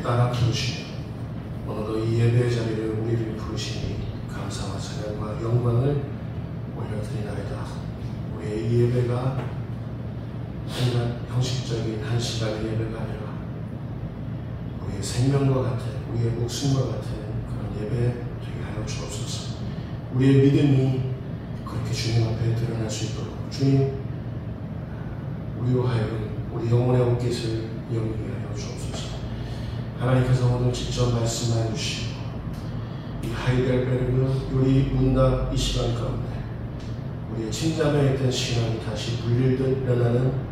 따라 부르시며 오늘도 이 예배 자리를 우리를 부르시니 감사와 찬양과 영광을 올려드리나이다. 우리의 이 예배가 그냥 형식적인 한 시간의 예배가 아니라 우리의 생명과 같은, 우리의 목숨과 같은 그런 예배 되게 하여 주옵소서. 우리의 믿음이 그렇게 주님 앞에 드러날 수 있도록 주님, 우리로 하여금 우리 영혼의 옷깃을 여기게 하여 주옵소서. 하나님께서 오늘 직접 말씀해 주시고 이 하이델베르그 요리 문답 이 시간 가운데 우리의 침잠에 있던 신앙이 다시 불릴듯 그런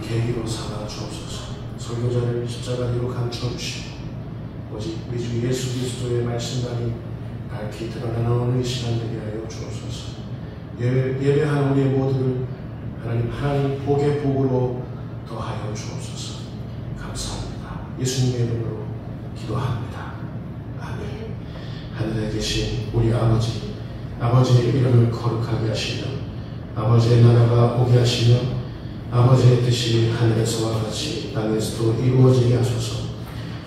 계기로 삼아 주옵소서. 설교자를 십자가 뒤로 감추어 주시고 오직 우리 주 예수 그리스도의 말씀만이 밝히 드러나는 오늘 시간 되게 하여 주옵소서. 예배하는 우리의 모두를 하나님 복의 복으로 더하여 주옵소서. 감사합니다. 예수님의 이름으로 기도합니다. 아멘. 하늘에 계신 우리 아버지의 이름을 거룩하게 하시며 아버지의 나라가 오게 하시며 아버지의 뜻이 하늘에서와 같이 땅에서도 이루어지게 하소서.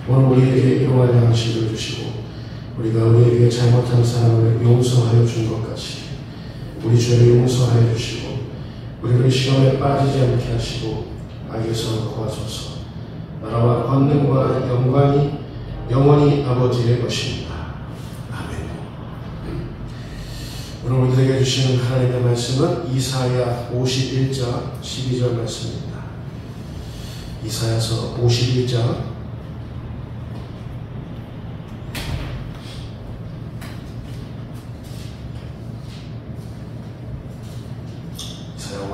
오늘 우리에게 일용할 양식을 주시고 우리가 우리에게 잘못한 사람을 용서하여 준 것 같이 우리 죄를 용서하여 주시고 우리를 시험에 빠지지 않게 하시고 악에서 구하소서. 나라와 권능과 영광이 영원히 아버지의 것입니다. 아멘. 오늘 우리에게 주시는 하나님의 말씀은 이사야 51장 12절 말씀입니다. 이사야서 51장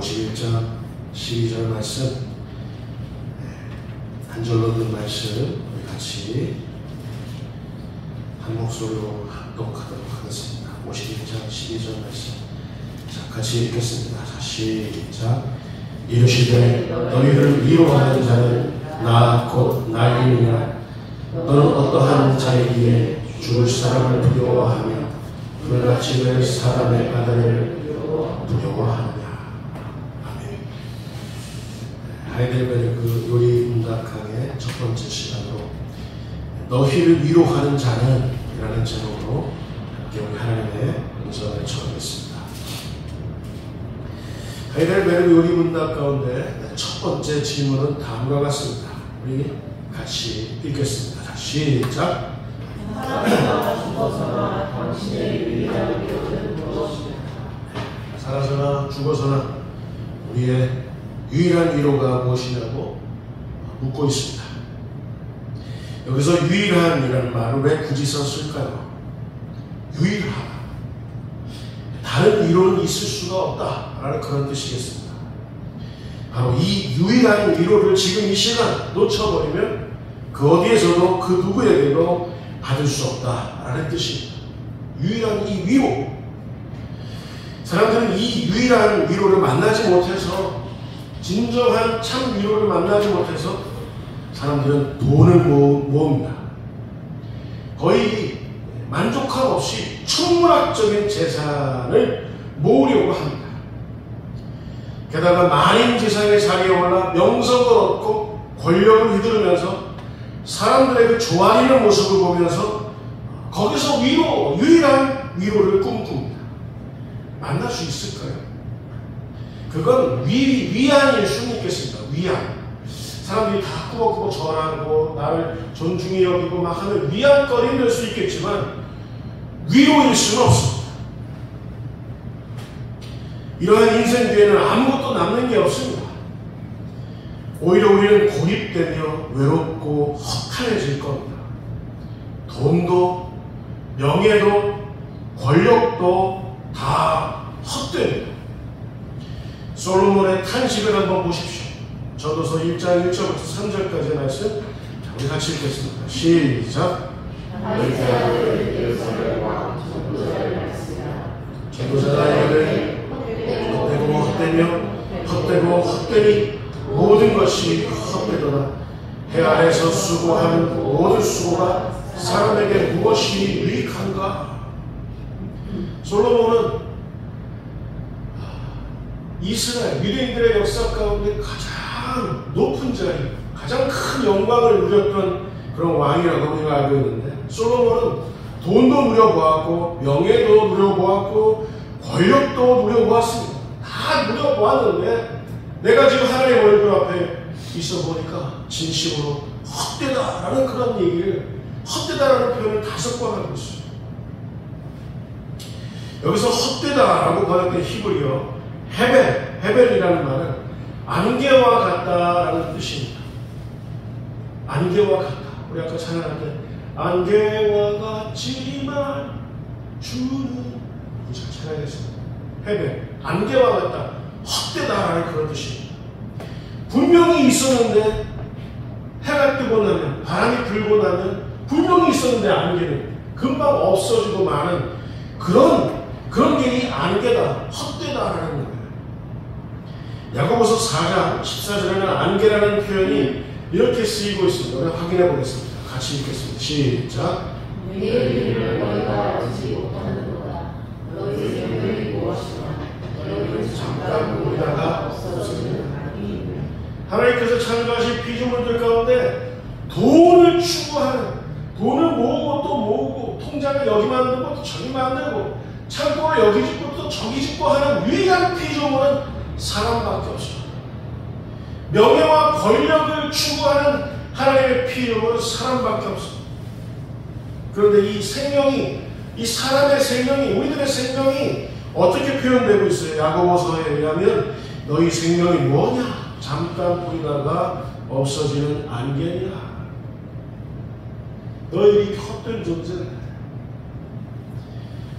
51장 12절 말씀, 한 절로 든 말씀 우리 같이 한 목소리로 합독하도록 하겠습니다. 51장 12절 말씀, 자, 같이 읽겠습니다. 자, 시작. 이르시되 너희를 위로하는 자는 나 곧 나이니라. 너는 어떠한 자이기에 죽을 사람을 두려워하며 불같이 될 사람의 아들을 두려워하느냐. 하이델베르그 요리 문답 강의 첫 번째 시간으로 너희를 위로하는 자는 이라는 제목으로 함께 우리 하나님의 음성을 전하겠습니다. 하이델베르그 요리 문답 가운데 첫 번째 질문은 다음과 같습니다. 우리 같이 읽겠습니다. 자, 시작. 살아서나 죽어서나 당신의 유일한 위로는 무엇이냐. 살아서나 죽어서나 우리의 유일한 위로가 무엇이냐고 묻고 있습니다. 여기서 유일한이라는 말을 왜 굳이 썼을까요? 유일하다. 다른 위로는 있을 수가 없다라는 그런 뜻이겠습니다. 바로 이 유일한 위로를 지금 이 시간 놓쳐버리면 그 어디에서도 그 누구에게도 받을 수 없다라는 뜻입니다. 유일한 이 위로. 사람들은 이 유일한 위로를 만나지 못해서, 진정한 참 위로를 만나지 못해서 사람들은 돈을 모읍니다. 거의 만족함 없이 천문학적인 재산을 모으려고 합니다. 게다가 만인지상의 자리에 올라 명성을 얻고 권력을 휘두르면서 사람들의 그 좋아하는 모습을 보면서 거기서 유일한 위로를 꿈꿉니다. 만날 수 있을까요? 그건 위안일 수는 있겠습니다. 위안. 사람들이 다 꾸벅꾸벅 절하고 나를 존중히 여기고 막 하는 위안거리는 될 수 있겠지만 위로일 수는 없습니다. 이러한 인생 뒤에는 아무것도 남는 게 없습니다. 오히려 우리는 고립되며 외롭고 허탈해질 겁니다. 돈도 명예도 권력도 다 헛됩니다. 솔로몬의 탄식을 한번 보십시오. 저도서 1장 1절부터 3절까지의 말씀, 우리 같이 읽겠습니다. 시작. 전도자가 이르되 헛되고 헛되며 헛되니 모든 것이 헛되도다. 해 아래서 수고하는 모든 수고가 사람에게 무엇이 유익한가? 솔로몬은 이스라엘 유대인들의 역사 가운데 가장 높은 자리, 가장 큰 영광을 누렸던 그런 왕이라고 우리가 알고 있는데, 솔로몬은 돈도 누려보았고 명예도 누려보았고 권력도 누려보았습니다. 다 누려보았는데 내가 지금 하나님의 얼굴 앞에 있어 보니까 진심으로 헛되다라는 그런 얘기를, 헛되다라는 표현을 5번 하고 있어요. 여기서 헛되다라고 번역된 히브리어 헤벨이라는 말은 안개와 같다라는 뜻입니다. 안개와 같다. 우리 아까 찬양할 때 안개와 같지만 주는 잘 찬양했습니다. 헤벨, 안개와 같다, 헛되다라는 그런 뜻입니다. 분명히 있었는데 해가 뜨고 나면, 바람이 불고 나면 분명히 있었는데 안개는 금방 없어지고 마는 그런 게 이 안개다, 헛되다라는 거예요. 야고보서 4장 14절에는 안개라는 표현이 이렇게 쓰이고 있습니다. 우리 확인해 보겠습니다. 같이 읽겠습니다. 시작. 너희의 일을 너희가 알지 못하는도다. 너희의 생명이 무엇이냐? 너희는 잠깐 보이다가 없어지는 안개이며. 하나님께서 창조하신 피조물들 가운데 돈을 추구하는, 돈을 모으고 또 모으고, 통장을 여기 만들고 또 저기 만들고, 창고를 여기 짓고 또 저기 짓고 하는 유일한 피조물은 사람밖에 없어요. 명예와 권력을 추구하는 하나님의 피조물은 사람밖에 없어요. 그런데 이 생명이, 이 사람의 생명이, 우리들의 생명이 어떻게 표현되고 있어요? 야고보서에 의하면 너희 생명이 뭐냐? 잠깐 보이다가 없어지는 안개니라. 너희들이 헛된 존재다.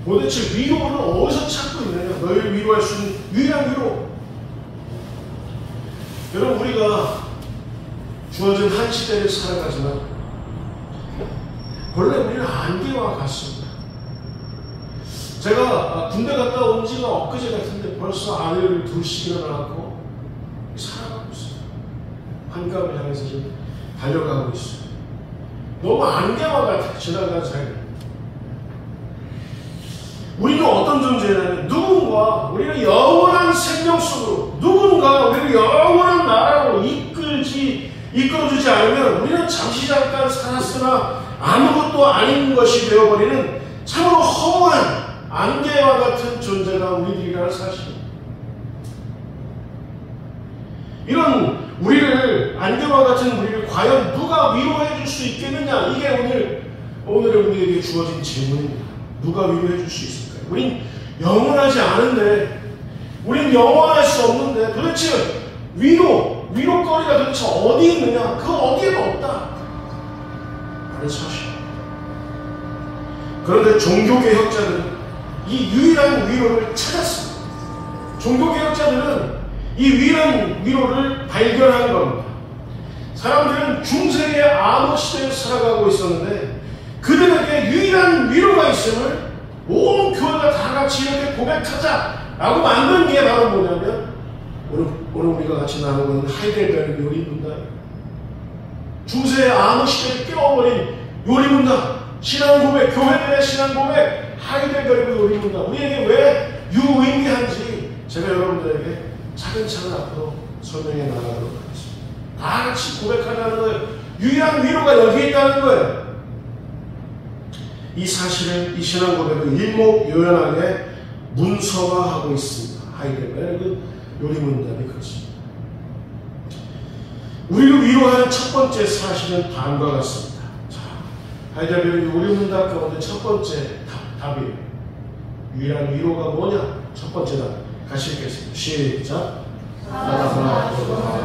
도대체 위로는 어디서 찾고 있느냐? 너희를 위로할 수 있는 유일한 위로. 여러분, 우리가 주어진 한 시대를 살아가지만 원래 우리는 안개와 같습니다. 제가 군대 갔다 온 지가 엊그제 같은데 벌써 아내를 2씩이나 낳았고 살아가고 있어요. 환갑을 향해서 지금 달려가고 있어요. 너무 안개와 같아, 지나가는 삶이. 우리는 어떤 존재냐면 우리는 영원한 생명 속으로, 누군가 우리를 영원한 나라로 이끌어주지 않으면 우리는 잠깐 살았으나 아무것도 아닌 것이 되어버리는 참으로 허무한 안개와 같은 존재가 우리들이라는 사실입니다. 이런 안개와 같은 우리를 과연 누가 위로해 줄 수 있겠느냐? 이게 오늘의 우리에게 주어진 질문입니다. 누가 위로해 줄 수 있을까요? 우린 영원하지 않은데, 우린 영원할 수 없는데 도대체 위로거리가 도대체 어디 있느냐? 그 어디에도 없다 라는 사실. 그런데 종교개혁자들은 이 유일한 위로를 찾았습니다. 종교개혁자들은 이 유일한 위로를 발견한 겁니다. 사람들은 중세의 암흑 시대에 살아가고 있었는데 그들에게 유일한 위로가 있음을 온 교회가 다 같이 이렇게 고백하자라고 만든 게 바로 뭐냐면 오늘 우리가 같이 나누는 하이델베르크 요리문답, 중세의 암흑 시대를 깨워버린 요리문답, 신앙 고백, 교회들의 신앙 고백, 하이델베르크 요리문답, 우리에게 왜 유의미한지 제가 여러분들에게 차근차근 앞으로 설명해 나가도록 하겠습니다. 다 같이 고백하자는 거예요. 유일한 위로가 여기에 있다는 거예요. 이 사실을, 이 신앙 고백을 일목요연하게 문서화하고 있습니다. 하이델베르크 요리문답이 그렇습니다. 우리를 위로하는 첫 번째 사실은 다음과 같습니다. 자, 하이델베르크 요리문답 가운데 첫 번째 답이에요. 유일한 위로가 뭐냐? 첫 번째 답. 같이 읽겠습니다. 시작. 사랑과 조화가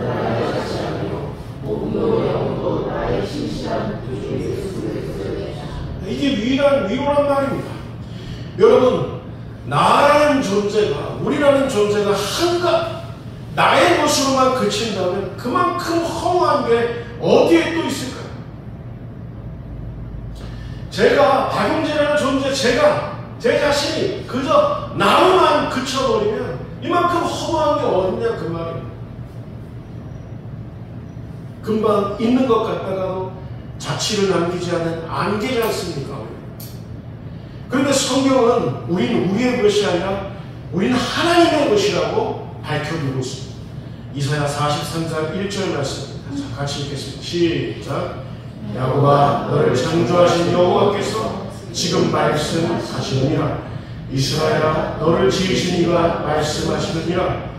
나의 자신이요 몸도 영도 나의 신실한 주 예수를 드러내자. 이게 유일한 위로란 말입니다. 여러분, 나라는 존재가, 우리라는 존재가 한가 나의 것으로만 그친다면 그만큼 허무한 게 어디에 또 있을까요? 제가, 박용재라는 존재, 제 자신이 그저 나로만 그쳐버리면 이만큼 허무한 게 어딨냐 그 말입니다. 금방 있는 것 같다가도 자취를 남기지 않은 안개지 않습니까? 그런데 성경은 우리는 우리의 것이 아니라 우리는 하나님의 것이라고 밝혀두고 있습니다. 이사야 43장 1절 말씀입니다. 자, 같이 읽겠습니다. 시작. 야곱아 너를 창조하신 여호와께서 지금 말씀하시느니라. 이스라엘아 너를 지으신 이가 말씀하시느니라.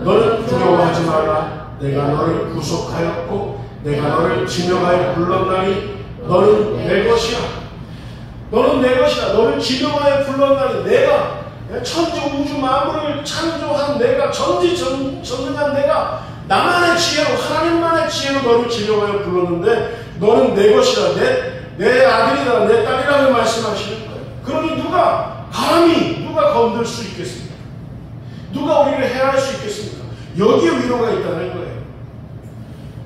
너는 두려워하지 말라. 내가 너를 구속하였고 내가 너를 지명하여 불렀나니 너는 내 것이야. 너는 내 것이야. 너를 지명하여 불렀나니 내가 천지 우주 만물을 창조한 내가 전지전능한 내가 나만의 지혜로 하나님만의 지혜로 너를 지명하여 불렀는데 너는 내 것이다. 내 아들이다. 내 딸이라고 말씀하시는 거예요. 그러니 누가 건들 수 있겠습니까? 누가 우리를 해할 수 있겠습니까? 여기에 위로가 있다는 거예요.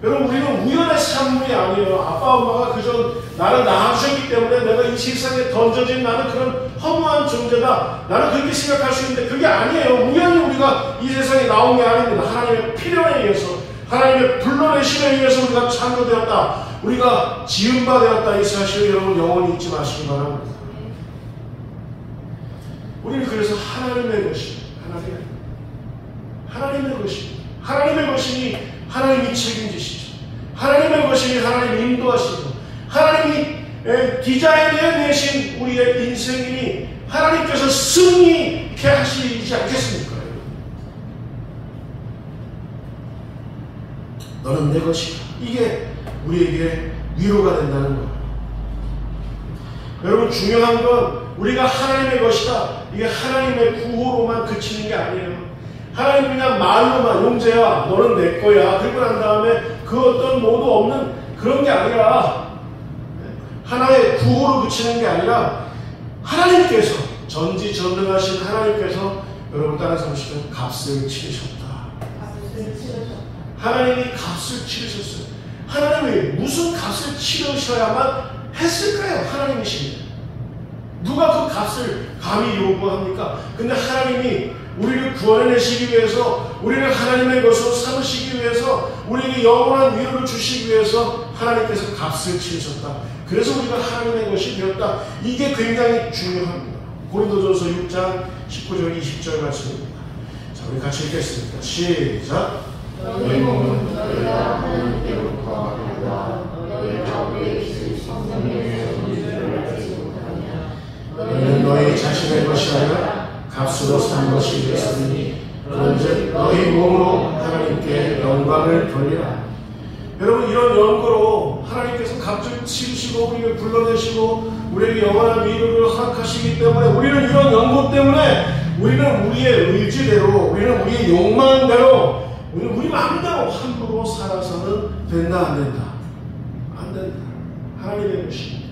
여러분 우리는 우연의 산물이 아니에요. 아빠 엄마가 그저 나를 낳아주셨기 때문에 내가 이 세상에 던져진 나는 그런 허무한 존재다. 나는 그렇게 생각할 수 있는데 그게 아니에요. 우연히 우리가 이 세상에 나온 게 아닙니다. 하나님의 필요에 의해서 하나님의 불러내심에 의해서 우리가 창조되었다. 우리가 지음바 되었다. 이 사실을 여러분 영원히 잊지 마시기 바랍니다. 우리는 그래서 하나님의 것입니다. 하나님의 것입니다. 하나님의 것이니 하나님이 책임지시죠. 하나님의 것이니 하나님이 인도하시고 하나님이 디자인해 내신 우리의 인생이니 하나님께서 승리케 하시지 않겠습니까? 너는 내 것이다. 이게 우리에게 위로가 된다는 거예요. 여러분 중요한 건 우리가 하나님의 것이다. 이게 하나님의 구호로만 그치는 게 아니에요. 하나님 그냥 말로만 용재야 너는 내 거야. 그리고 난 다음에 그 어떤 모두 없는 그런 게 아니라 하나의 구호로 그치는 게 아니라 하나님께서 전지전능하신 하나님께서 여러분 따라서 보시면 값을 치르셨다. 하나님이 값을 치르셨어요. 하나님이 무슨 값을 치르셔야만 했을까요? 하나님이십니다. 누가 그 값을 감히 요구합니까? 근데 하나님이 우리를 구원해내시기 위해서 우리를 하나님의 것으로 삼으시기 위해서 우리에게 영원한 위로를 주시기 위해서 하나님께서 값을 치르셨다. 그래서 우리가 하나님의 것이 되었다. 이게 굉장히 중요합니다. 고린도전서 6장 19절 20절 말씀입니다. 자, 우리 같이 읽겠습니다. 시작. 너희 몸은 너희가 하나님께로부터 받았다. 너희가 우리에게 주신 성령의 존재를 알지 못하냐. 너희는 너희 자신의 것이 아니라 값으로 산 것이 되었으니 그런즉 너희 몸으로 하나님께 영광을 돌리라. 여러분 이런 연고로 하나님께서 값을 치르시고 우리를 불러내시고 우리에게 영원한 위로를 허락하시기 때문에 우리는 이런 연고 때문에 우리는 우리의 의지대로 우리는 우리의 욕망대로 우리는 우리 마음대로 함부로 살아서는 된다 안 된다? 안 된다. 하나님의 것입니다.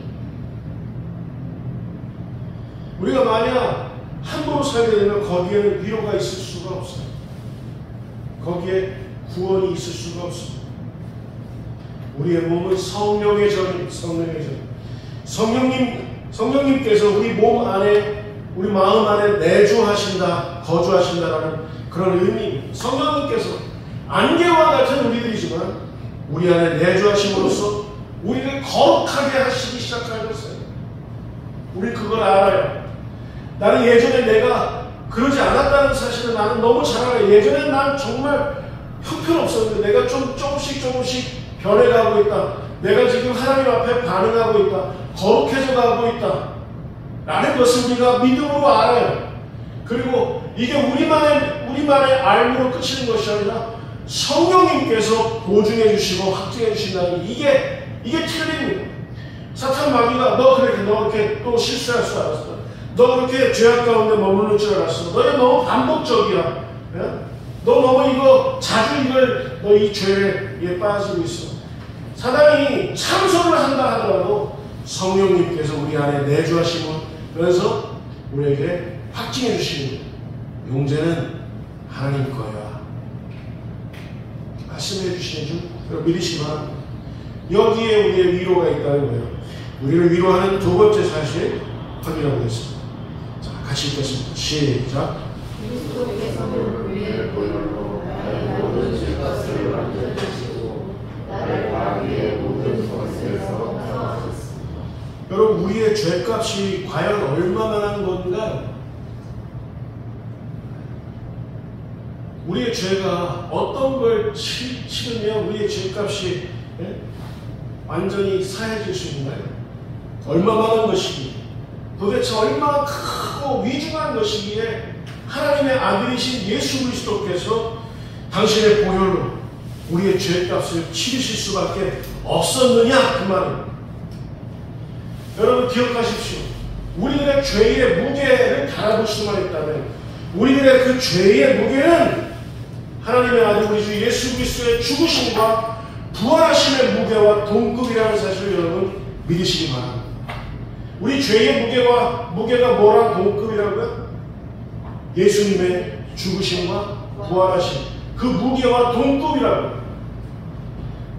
우리가 만약 함부로 살게 되면 거기에는 위로가 있을 수가 없어요. 거기에 구원이 있을 수가 없습니다. 우리의 몸은 성령의 전입니다. 성령의 전. 성령님께서 우리 몸 안에, 우리 마음 안에 내주하신다, 거주하신다라는 그런 의미입니다. 성령님께서 안개와 같은 우리들이지만 우리 안에 내주하심으로써 우리를 거룩하게 하시기 시작하고 있어요. 우리 그걸 알아요. 나는 예전에 내가 그러지 않았다는 사실을 나는 너무 잘 알아요. 예전에 난 정말 형편없었는데 내가 조금씩 변해가고 있다. 내가 지금 하나님 앞에 반응하고 있다. 거룩해져 가고 있다. 라는 것을 우리가 믿음으로 알아요. 그리고 이게 우리만의 알므로 그치는 것이 아니라 성령님께서 보증해 주시고 확증해 주신다는 이게 틀립니다. 사탄 마귀가 너 그렇게 또 실수할 줄 알았어. 너 그렇게 죄악 가운데 머무를 줄 알았어. 너희 너무 반복적이야. 예? 너 너무 자주 너 이 죄에 빠지고 있어. 사단이 참소를 한다 하더라도 성령님께서 우리 안에 내주하시면서 우리에게 확증해 주시는 용제는 하나님 거야. 말씀해 주시는 줄 믿으시기 바랍니다. 여기에 우리의 위로가 있다는 거예요. 우리를 위로하는 두 번째 사실 확인해 보겠습니다. 자, 같이 읽겠습니다. 시작. 그리스도께서 우리의 보혈로 나의 모든 죄값을 완전하시고 나를 마귀의 모든 것에서 구하셨습니다. 여러분 우리의 죄값이 과연 얼마만한 건가요? 우리의 죄가 어떤 걸 치르면 우리의 죄값이 완전히 사해질 수 있나요? 얼마 많은 것이기에, 도대체 얼마나 크고 위중한 것이기에 하나님의 아들이신 예수 그리스도께서 당신의 보혈로 우리의 죄값을 치르실 수밖에 없었느냐, 그 말입니다. 여러분 기억하십시오. 우리들의 죄의 무게를 달아볼 수만 있다면, 우리들의 그 죄의 무게는 하나님의 아들 우리 주 예수 그리스도의 죽으심과 부활하심의 무게와 동급이라는 사실을 여러분 믿으시기 바랍니다. 우리 죄의 무게가 뭐랑 동급이라고요? 예수님의 죽으심과 부활하심, 그 무게와 동급이라고요.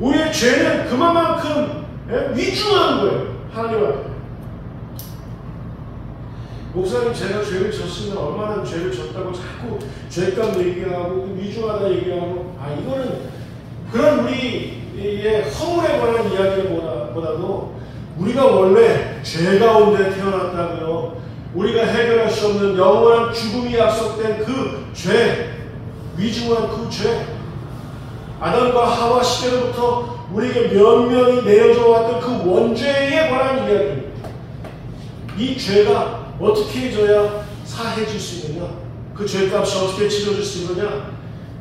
우리의 죄는 그만큼 위중한 거예요, 하나님 앞에. 목사님, 제가 죄를 졌으면 얼마나 죄를 졌다고 자꾸 죄값 얘기하고 위중하다 얘기하고, 이거는 그런 우리의 허물에 관한 이야기보다도 우리가 원래 죄 가운데 태어났다고요. 우리가 해결할 수 없는 영원한 죽음이 약속된 그 죄, 위중한 그 죄, 아담과 하와 시대로부터 우리에게 면면이 내려져 왔던 그 원죄에 관한 이야기입니다. 이 죄가 어떻게 해줘야 사해질 수 있느냐? 그 죄값이 어떻게 치러질 수 있느냐?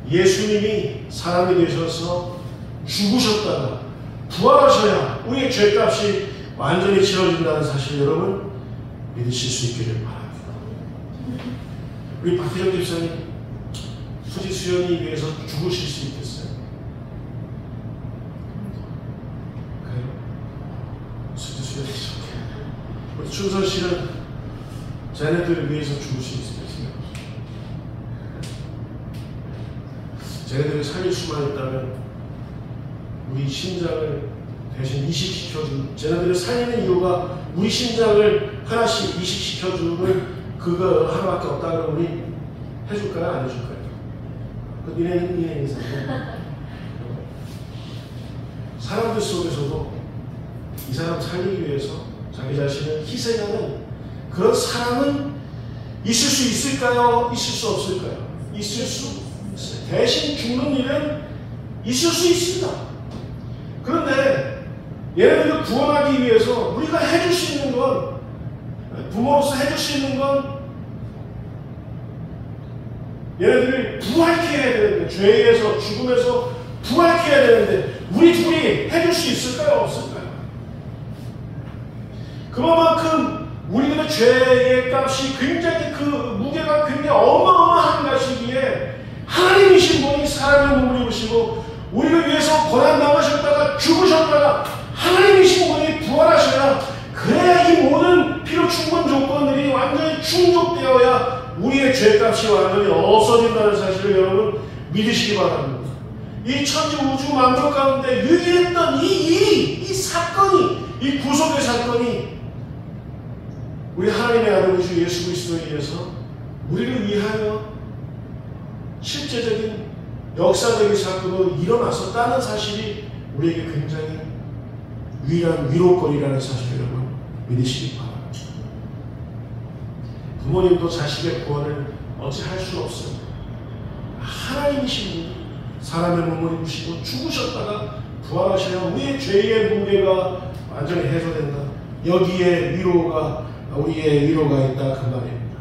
예수님이 사람이 되셔서 죽으셨다가 부활하셔야 우리의 죄값이 완전히 치러진다는 사실 여러분 믿으실 수 있기를 바랍니다. 우리 박희정 집사님, 수지 수연이 위해서 죽으실 수 있겠어요? 그래요? 수지 수연이 좋게. 우리 춘선 씨는 쟤네들을 위해서 죽을 수 있겠어요? 쟤네들이 살릴 수만 있다면 우리 심장을 대신 이식시켜주는, 쟤네들을 살리는 이유가 우리 심장을 하나씩 이식시켜주는 그거 하나밖에 없다 그러면 우리 해줄까요? 안 해줄까요? 그 니네 인생은 사람들 속에서도 이 사람 살리기 위해서 자기 자신을 희생하는 그런 사람은 있을 수 있을까요? 있을 수 없을까요? 있을 수 있어요. 대신 죽는 일은 있을 수 있습니다. 그런데 얘네들을 구원하기 위해서 우리가 해줄 수 있는 건, 부모로서 해줄 수 있는 건 얘네들을 부활케 해야 되는데, 죄에서 죽음에서 부활케 해야 되는데 우리 둘이 해줄 수 있을까요? 없을까요? 그만큼 우리들의 죄의 값이 굉장히, 그 무게가 굉장히 어마어마한 것이기에 하나님이신 분이 사람의 몸을 입으시고 우리를 위해서 고난당하셨다가 죽으셨다가 하나님이신 분이 부활하셔야, 그래야 이 모든 필요 충분 조건들이 완전히 충족되어야 우리의 죄값이 완전히 없어진다는 사실을 여러분 믿으시기 바랍니다. 이 천지 우주 만물 가운데 유일했던 이 사건이, 이 구속의 사건이 우리 하나님의 아들 우리 주 예수 그리스도에 의해서 우리를 위하여 실제적인 역사적인 사건으로 일어났었다는 사실이 우리에게 굉장히 유일한 위로거리라는 사실을 여러분 믿으시기 바랍니다. 부모님도 자식의 구원을 어찌할 수 없어요. 하나님이신 분이 사람의 몸을 입으시고 죽으셨다가 부활하셔야 우리의 죄의 무게가 완전히 해소된다. 여기에 우리의 위로가 있다, 그 말입니다.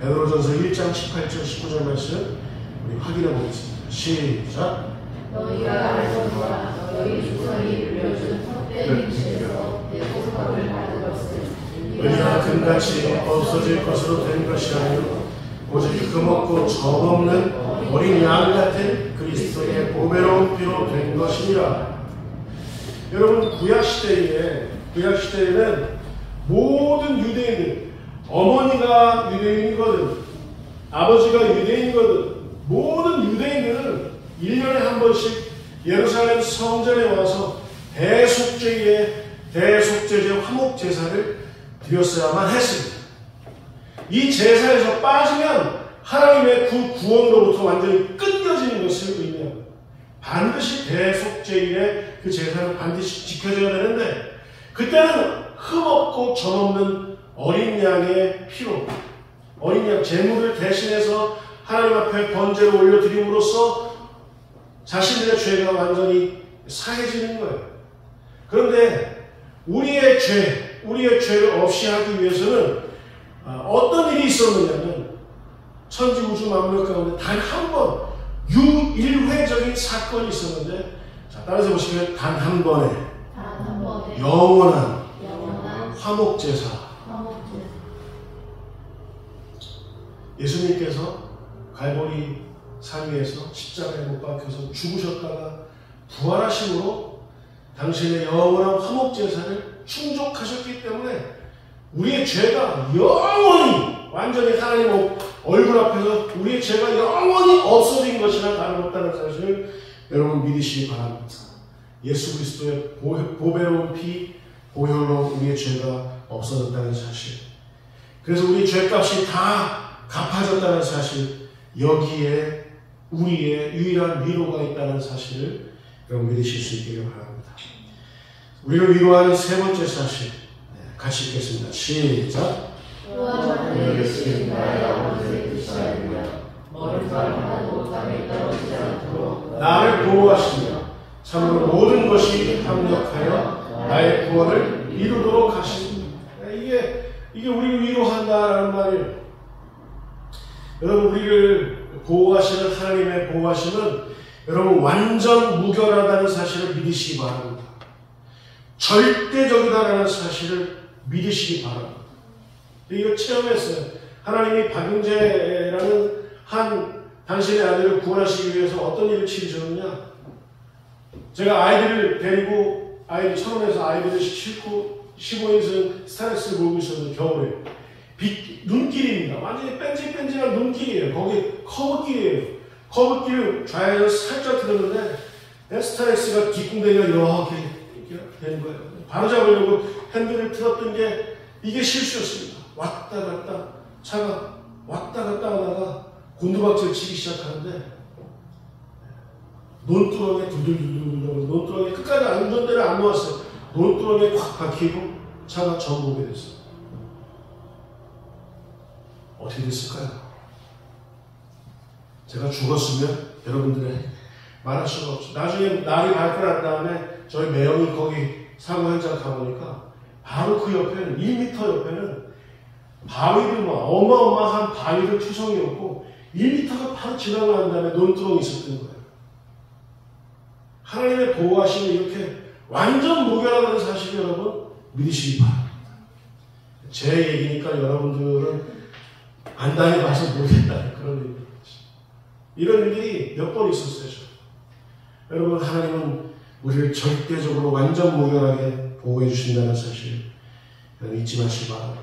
베드로전서 1장 18절 19절 말씀 우리 확인해 보겠습니다. 시작. 너희가 알거니와 너희 조상이 물려준 헛된 죄에서 대속함을 받은 것은 은이나 금같이 없어질 것으로 된 것이 아니요 오직 흠없고 점없는 어린 양 같은 그리스도의 보배로운 피로 된 것이니라. 여러분, 구약시대에는 모든 유대인들, 어머니가 유대인이거든, 아버지가 유대인이거든, 모든 유대인들은 1년에 한 번씩 예루살렘 성전에 와서 대속죄제 화목제사를 드렸어야만 했습니다. 이 제사에서 빠지면 하나님의 그 구원으로부터 완전히 끊겨지는 것을 의미합니다. 반드시 대속죄일에 그 제사는 반드시 지켜져야 되는데, 그때는 흠없고 점없는 어린 양의 피로, 어린 양 제물을 대신해서 하나님 앞에 번제를 올려드림으로써 자신들의 죄가 완전히 사해지는 거예요. 그런데 우리의 죄를 없이 하기 위해서는 어떤 일이 있었느냐면 천지 우주 만물 가운데 단 한 번 유일회적인 사건이 있었는데, 자, 따라서 보시면 단 한 번의 영원한 화목제사. 예수님께서 갈보리 산 위에서 십자가에 못 박혀서 죽으셨다가 부활하심으로 당신의 영원한 화목제사를 충족하셨기 때문에 우리의 죄가 영원히 완전히 하나님 얼굴 앞에서 우리의 죄가 영원히 없어진 것이나 다름없다는 사실을 여러분 믿으시기 바랍니다. 예수 그리스도의 보배로운 피 보혈로 우리의 죄가 없어졌다는 사실, 그래서 우리 죄값이 다 갚아졌다는 사실, 여기에 우리의 유일한 위로가 있다는 사실을 여러분 믿으실 수 있기를 바랍니다. 우리를 위로하는 세 번째 사실, 같이 읽겠습니다. 시작. 또한 하늘에 계신 나의 아버지의 뜻이 아니냐 머리 사람 하나도 땅에 떨어지지 않도록 나를 보호하시며 참으로 모든 것이 합력하여 나의 구원을 이루도록 하십니다. 이게 우리를 위로한다라는 말이에요. 여러분, 우리를 보호하시는 하나님의 보호하심은 여러분 완전 무결하다는 사실을 믿으시기 바랍니다. 절대적이다라는 사실을 믿으시기 바랍니다. 이거 체험했어요. 하나님이 박용재라는 한 당신의 아들을 구원하시기 위해서 어떤 일을 치르셨느냐. 제가 아이들을 데리고 천원에서 아이들을 싣고 15인승 스타렉스를 몰고 있었는데 겨울에 눈길입니다. 완전히 뺀질뺀질한 눈길이에요. 거기 커브길이에요. 커브길을 좌회전을 살짝 들었는데 스타렉스가 뒷궁뎅이가 이렇게 되는 거예요. 바로 잡으려고 핸들을 틀었던 게 이게 실수였습니다. 왔다 갔다 차가 왔다 갔다 하다가 곤두박질 치기 시작하는데 논두렁에 두들두들 논두렁에 끝까지 안전대를 안 놓았어요. 논두렁에 확 박히고 차가 전복이 됐어요. 어떻게 됐을까요? 제가 죽었으면 여러분들의 말할 수가 없죠. 나중에 날이 밝아난 다음에 저희 매형이 거기 사고 현장 가보니까 바로 그 옆에는 1m 옆에는 바위들 어마어마한 바위들 투성이었고 1m가 바로 지나고 난 다음에 논두렁이 있었던 거예요. 하나님의 보호하심이 이렇게 완전 무결하다는 사실을 여러분 믿으시기 바랍니다. 제 얘기니까 여러분들은 안 당해봐서 모르겠다는 그런 얘기죠. 이런 일들이 몇 번 있었어요. 여러분, 하나님은 우리를 절대적으로 완전 무결하게 보호해 주신다는 사실 잊지 마시기 바랍니다.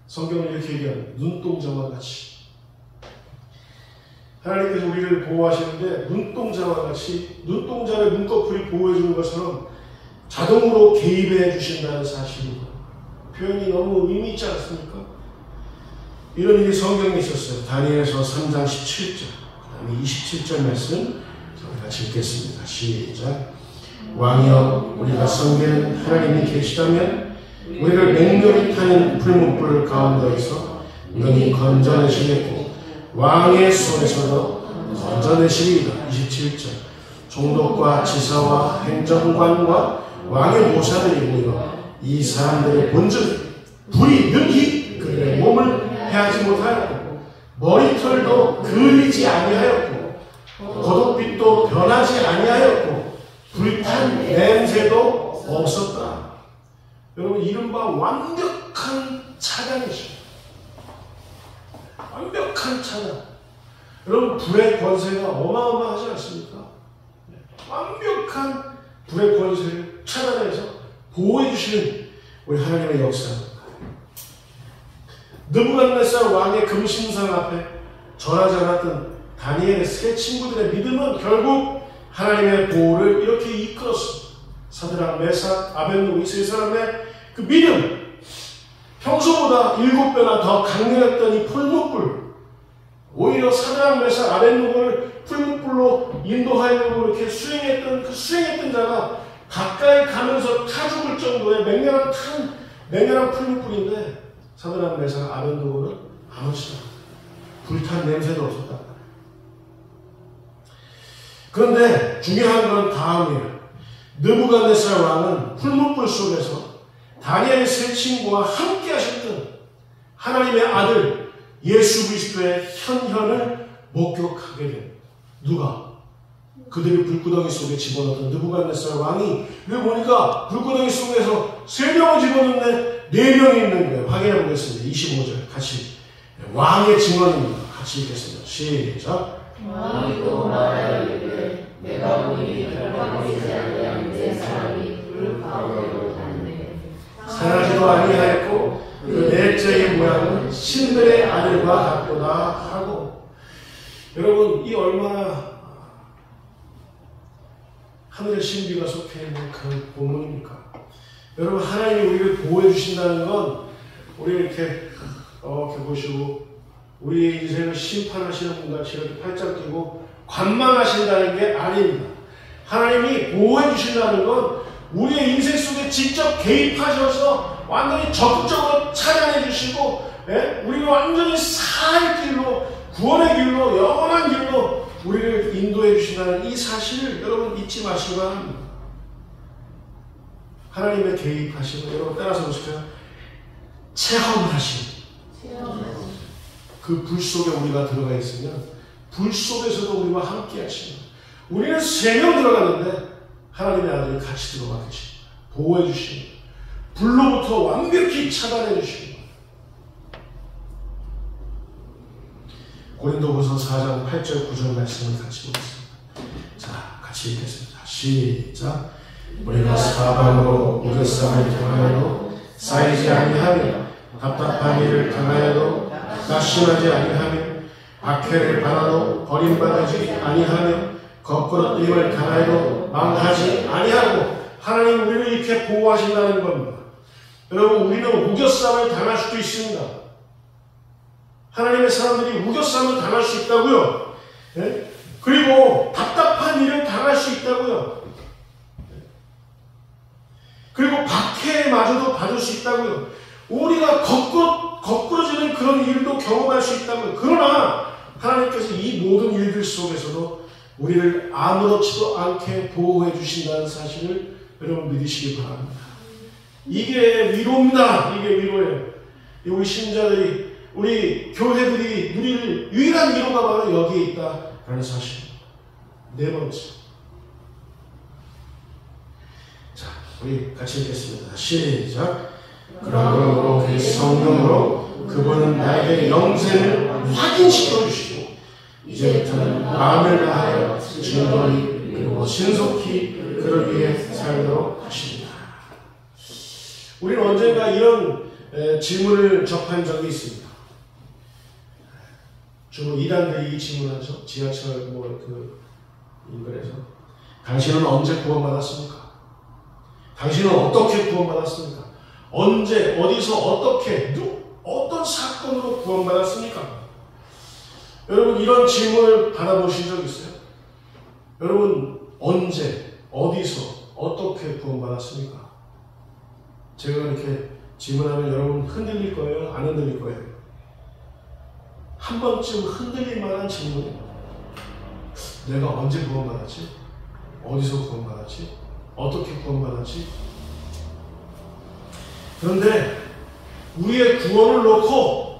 성경은 이렇게 얘기합니다. 눈동자와 같이. 하나님께서 우리를 보호하시는데 눈동자와 같이 눈동자를 눈꺼풀이 보호해 주는 것처럼 자동으로 개입해 주신다는 사실입니다. 표현이 너무 의미 있지 않습니까? 이런 일이 성경에 있었어요. 다니엘서 3장 17절, 그 다음에 27절 말씀 저희 같이 읽겠습니다. 시작. 왕이여, 우리가 섬기는 하나님이 계시다면 우리를 맹렬히 타는 풀무불 가운데에서 능히 건져내시겠고 왕의 손에서도 건져내시리이다. 27절. 종독과 지사와 행정관과 왕의 모사들이 모여 이 사람들의 본질 불이 능히 그들의 몸을 해하지 못하였고 머리털도 그리지 아니하였고 고독빛도 변하지 아니하였고 불탄 냄새도 없었다. 여러분, 이른바 완벽한 차단이죠. 완벽한 차단. 여러분, 불의 권세가 어마어마하지 않습니까? 완벽한 불의 권세를 차단해서 보호해 주시는 우리 하나님의 역사입니다. 느부갓네살 왕의 금신상 앞에 절하지 않았던 다니엘의 세 친구들의 믿음은 결국 하나님의 보호를 이렇게 이끌었습니다. 사드락, 메삭, 아벳느고 이 세 사람의 그 믿음, 평소보다 7배나 더 강렬했던 이 풀무불, 오히려 사드락, 메삭, 아벳느고를 풀무불로 인도하려고 이렇게 수행했던 자가 가까이 가면서 타 죽을 정도의 맹렬한 풀무불인데 사드락, 메삭, 아벳느고는 아무렇지도 않았다. 불탄 냄새도 없었다. 그런데 중요한 건 다음이에요. 느부갓네살 왕은 풀무불 속에서 다니엘의 세 친구와 함께 하셨던 하나님의 아들 예수 그리스도의 현현을 목격하게 된 누가? 그들이 불구덩이 속에 집어넣던 느부갓네살 왕이 왜 보니까 불구덩이 속에서 3명을 집어넣는데 4명이 있는 거예요. 확인해 보겠습니다. 25절 같이 왕의 증언입니다. 같이 읽겠습니다. 시작. 왕이 또 말하기를 내가 보니 결박되지 아니한 네 사람이 불 가운데로 갔네. 상하지도 아니하였고 그 넷째의 모양은 신들의 아들과 같도다 하고. 여러분, 이 얼마나 하늘의 신비가 속해있는 그 본문입니까? 여러분, 하나님이 우리를 보호해 주신다는 건 우리 이렇게 보시고 우리의 인생을 심판하시는 분같이 이렇게 팔짱 끼고 관망하신다는 게 아닙니다. 하나님이 보호해 주신다는 건 우리의 인생 속에 직접 개입하셔서 완전히 적극적으로 찬양해 주시고, 우리를 완전히 살 길로, 구원의 길로, 영원한 길로 우리를 인도해 주신다는 이 사실을 여러분 잊지 마시기 바랍니다. 하나님의 개입하시고, 여러분 따라서 보실까요? 체험하신 그 불 속에 우리가 들어가 있으면 불 속에서도 우리와 함께 하시는, 우리는 3명 들어갔는데 하나님의 아들이 같이 들어가 계십니다. 보호해 주시고 불로부터 완벽히 차단해 주시고. 고린도후서 4장 8절 9절 말씀을 같이 보겠습니다. 자, 같이 읽겠습니다. 시작. 우리가 사방으로 우겨쌈을 당하여도 쌓이지 아니하며 답답한 일을 당하여도 낙심하지 아니하며 박해를 받아도 버림받지 아니하며 거꾸로 뛰임을 당하여도 망하지 아니하고. 하나님 우리를 이렇게 보호하신다는 겁니다. 여러분, 우리는 우겨쌈을 당할 수도 있습니다. 하나님의 사람들이 우겨쌈을 당할 수 있다고요. 네? 그리고 답답한 일을 당할 수 있다고요. 그리고 박해마저도 받을 수 있다고요. 우리가 거꾸러지는 그런 일도 경험할 수 있다고요. 그러나 하나님께서 이 모든 일들 속에서도 우리를 아무렇지도 않게 보호해 주신다는 사실을 여러분 믿으시기 바랍니다. 이게 위로입니다. 이게 위로예요. 우리 신자들이, 우리 교회들이 누릴 유일한 위로가 바로 여기에 있다라는 사실입니다. 네 번째. 자, 우리 같이 읽겠습니다. 시작. 그러므로 그 성령으로 그분은 나에게 영생을 확인시켜 주시고 이제부터는 마음을 다하여 진도히 그리고 신속히 그를 위해 살도록 하십니다. 우리는 언젠가 이런 질문을 접한 적이 있습니다. 주로 이단들이 이 질문하죠. 지하철 인근에서 당신은 언제 구원받았습니까? 당신은 어떻게 구원받았습니까? 언제, 어디서, 어떻게, 어떤 사건으로 구원받았습니까? 여러분, 이런 질문을 받아보신 적 있어요? 여러분, 언제, 어디서, 어떻게 구원받았습니까? 제가 이렇게 질문하면 여러분 흔들릴 거예요? 안 흔들릴 거예요? 한 번쯤 흔들릴 만한 질문이에요. 내가 언제 구원받았지? 어디서 구원받았지? 어떻게 구원받았지? 그런데 우리의 구원을 놓고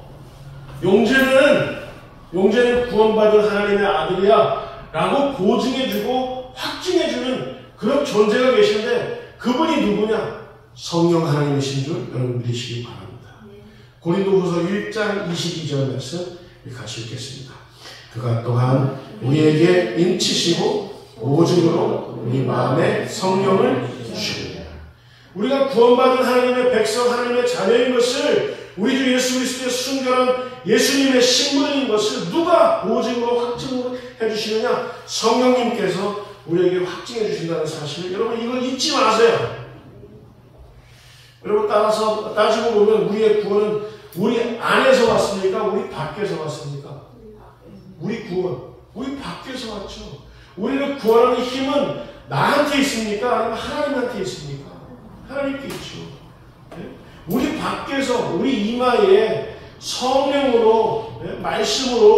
용재는 구원받은 하나님의 아들이야 라고 보증해주고 확증해주는 그런 존재가 계시는데 그분이 누구냐? 성령 하나님이신 줄 여러분 믿으시기 바랍니다. 고린도후서 1장 22절 말씀 같이 읽겠습니다. 그가 또한 우리에게 인치시고 보증으로 우리 마음에 성령을 주시느니라. 우리가 구원받은 하나님의 백성, 하나님의 자녀인 것을, 우리 주 예수 그리스도의 순결한 예수님의 신분인 것을 누가 보증으로 확증을 해주시느냐? 성령님께서 우리에게 확증해 주신다는 사실을 여러분 이걸 잊지 마세요. 여러분 따지고 보면 우리의 구원은 우리 안에서 왔습니까? 우리 밖에서 왔습니까? 우리 구원, 우리 밖에서 왔죠. 우리를 구원하는 힘은 나한테 있습니까? 아니면 하나님한테 있습니까? 하나님께 있죠. 네? 우리 밖에서 우리 이마에 성령으로, 네? 말씀으로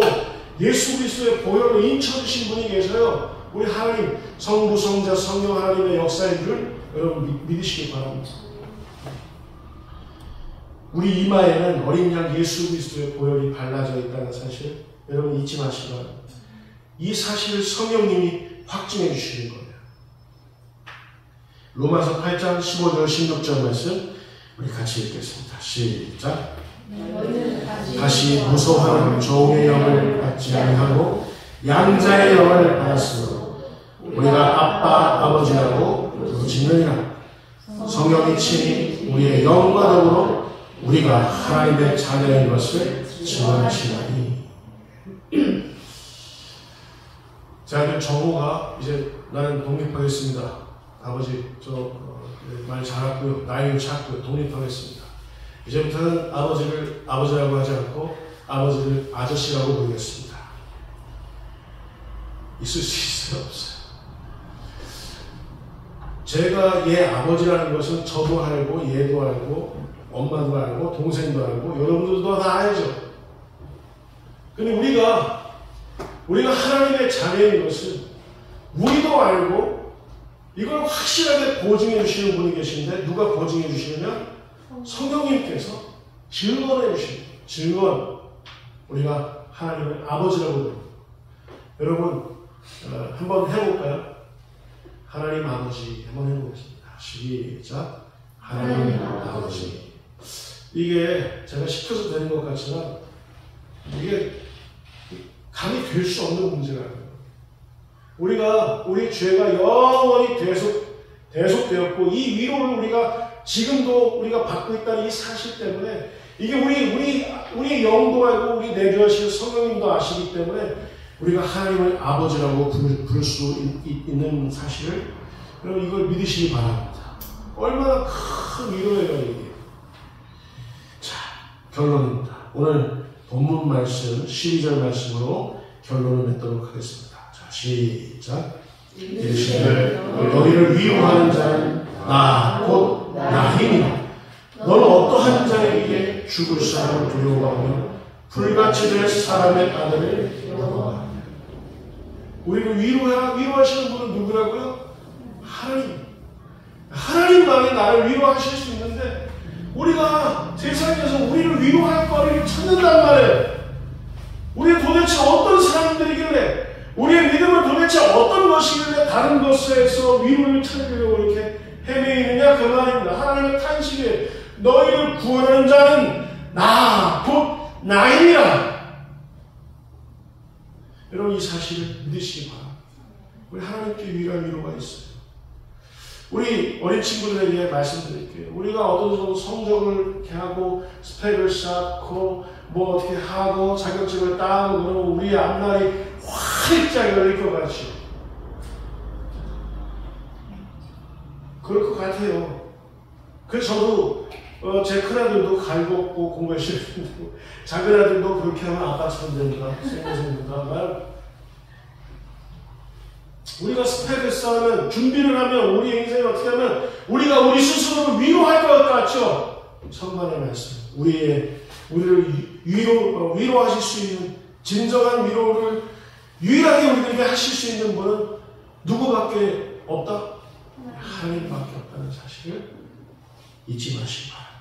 예수 그리스도의 보혈로 인쳐주신 분이 계셔요. 우리 하나님 성부, 성자, 성령 하나님의 역사인 줄 여러분 믿으시기 바랍니다. 우리 이마에는 어린 양 예수 그리스도의 보혈이 발라져 있다는 사실 여러분 잊지 마시기 바랍니다. 이 사실을 성령님이 확증해 주시는 거예요. 로마서 8장 15절 16절 말씀 우리 같이 읽겠습니다. 시작. 다시 무소하는 종의 영을 받지 아니하고 양자의 영을 받았으므로 우리가 아빠 아버지라고 부르짖느니라. 성령이 친히 우리의 영과 더불어 우리가 하나님의 자녀인 것을 증언하시나니. 자, 정우가 이제 나는 독립하겠습니다. 아버지 말 잘했고요. 나이는 작고요. 독립하겠습니다. 이제부터는 아버지를 아버지라고 하지 않고 아버지를 아저씨라고 부르겠습니다. 있을 수 있어요? 없어요? 제가 얘 아버지라는 것은 저도 알고 얘도 알고 엄마도 알고 동생도 알고 여러분들도 다 알죠. 근데 우리가 하나님의 자녀인 것은 우리도 알고 이걸 확실하게 보증해 주시는 분이 계신데 누가 보증해 주시느냐? 성령님께서 증언해 주시는 거예요. 증언. 우리가 하나님의 아버지라고 부릅니다. 여러분 한번 해볼까요? 하나님 아버지 한번 해보겠습니다. 시작. 하나님 아버지. 이게 제가 시켜서 되는 것 같지만 이게 감이 될 수 없는 문제라고요. 우리 죄가 영원히 대속되었고 이 위로를 지금도 우리가 받고 있다는 이 사실 때문에 이게 우리 영도 알고 우리 내주하시는 성령님도 아시기 때문에 우리가 하나님을 아버지라고 부를 수 있는 사실을 여러분 이걸 믿으시기 바랍니다. 얼마나 큰 위로예요 이게. 자, 결론입니다. 오늘 본문 말씀 12절 말씀으로 결론을 맺도록 하겠습니다. 자, 시작. 이르시되 너희를 위로하는 자는 나 곧 나이니라. 너는 어떠한 자에게 죽을 사람을 두려워하며 불같이 될 사람의 아들을 영화하느냐. 우리를 위로하시는 분은 누구라고요? 하나님만이 나를 위로하실 수 있는데 우리가 세상에서 우리를 위로할 거리를 찾는단 말이에요. 우리가 도대체 어떤 사람들이길래 우리의 믿음은 도대체 어떤 것이길래 다른 것에서 위로를 찾으려고 이렇게 헤매이느냐 그 말입니다. 하나님의 탄식에 너희를 구원하는 자는 나 곧 나이니라. 여러분 이 사실을 믿으시기 바랍니다. 우리 하나님께 유일한 위로가 있어요. 우리 어린 친구들에게 말씀드릴게요. 우리가 어떤 정도 성적을 이렇게 하고 스펙을 쌓고 뭐 어떻게 하고 자격증을 따고 그러면 우리의 앞날이 활짝 열릴 것 같죠. 그럴 것 같아요. 그래서 저도 제 큰아들도 갈굼고 공부 열심히 하고 작은 아들도 그렇게 하면 아빠처럼 된다. 생각합니다. 우리가 스펙을 쌓으면 준비를 하면 우리 인생을 어떻게 하면 우리가 우리 스스로를 위로할 것 같죠. 천만의 말씀. 우리를 위로하실 수 있는 진정한 위로를 유일하게 우리에게 하실 수 있는 분은 누구밖에 없다? 하나님밖에 없다는 사실을 잊지 마시기 바랍니다.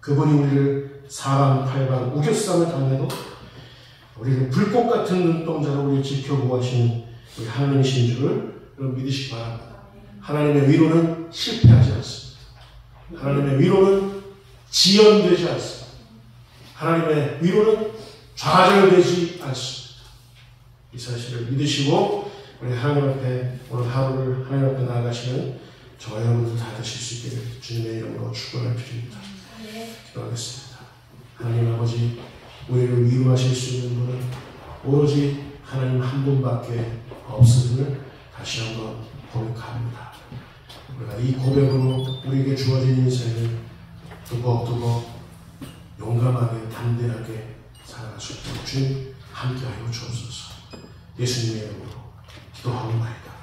그분이 우리를 사방팔방 우겨싸움을 당해도 우리를 불꽃 같은 눈동자로 우리를 지켜보고 하시는 우리 하나님이신 줄을 여러분 믿으시기 바랍니다. 하나님의 위로는 실패하지 않습니다. 하나님의 위로는 지연되지 않습니다. 하나님의 위로는 좌절되지 않습니다. 이 사실을 믿으시고 우리 하나님 앞에 오늘 하루를 하나님 앞에 나아가시는 저와 여러분들 다 되실 수 있기를 주님의 이름으로 축원할 필요입니다. 기도하겠습니다. 하나님 아버지, 우리를 위로하실 수 있는 분은 오로지 하나님 한 분밖에 없음을 다시 한번 고백합니다. 우리가 이 고백으로 우리에게 주어진 인생을 두벅두벅 용감하게 담대하게 살아갈 수 있도록 주님 함께하여 주옵소서. 예수님의 이름으로 기도하옵나이다.